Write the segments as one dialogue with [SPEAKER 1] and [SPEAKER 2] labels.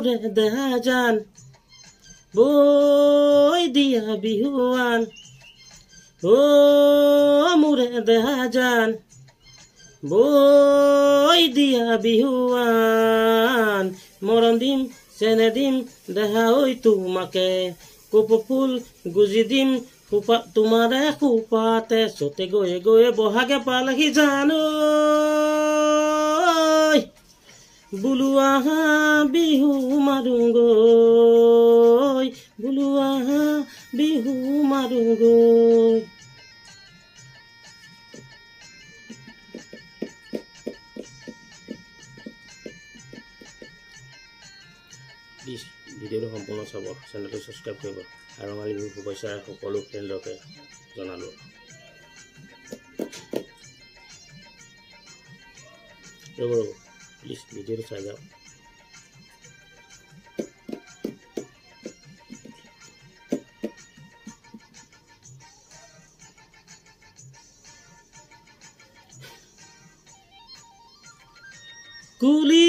[SPEAKER 1] মোরে দেহা জান বই দিয়া বিহুয়ান ও মোরে দেহা জান বই দিয়া বিহুয়ান মরণ দিম চেনে দিম দেহা ওই তোমাকে কোপো ফুল গুজি দিম তোমারে খুপাতে চতে গয়ে গয়ে বহাগে পালহি জানো বুলু আহা বিহু মাৰুগৈ বুলু আহা বিহু মাৰুগৈ। প্লিজ ভিডিঅ'টো সম্পূৰ্ণ চাব, চেনেলটো ছাবস্ক্ৰাইব কৰিব আৰু ৰঙালী বিহু শুভেচ্ছা সকলো ফ্ৰেণ্ডকে জনালোঁ। ৰ'ব প্লিজ ভিডিঅ'টো চাই যাওক। কুলি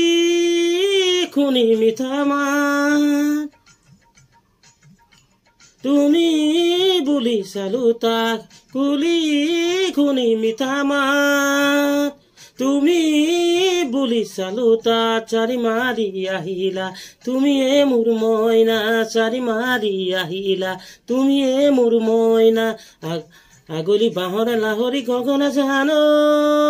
[SPEAKER 1] খুনি মিঠা মাত তুমি বুলি চালো তাক কুলি খুনি মিঠা মাত তুমি বুলি চালো তাক চাৰি মাৰি আহিলা তুমিয়ে মোৰ মইনা চাৰি মাৰি আহিলা তুমিয়ে মোৰ মইনা আগলি বাঁহৰে লাহৰি গগনা জানৈ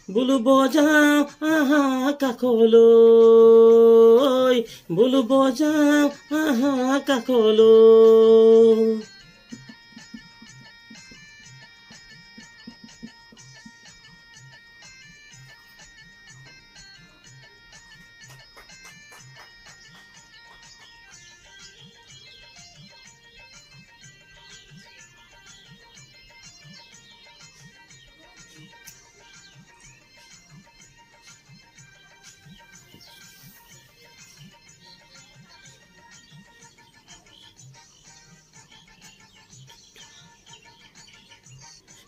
[SPEAKER 1] বুলু বজাও আহা কাষলৈ বুলু বজাও আহা কাষলৈ।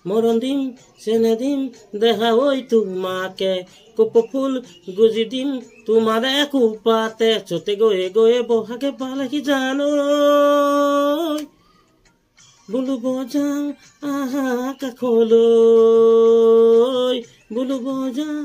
[SPEAKER 1] মরণ দিম চেনে দিম দেখা ওই তোমাকে কোপো ফুল গুজি দিম তোমারে কুপাতে চতে গয়ে গয়ে বহাগে পালহি জানো বুলু বজাও আহা কাষলৈ বুলু বজাও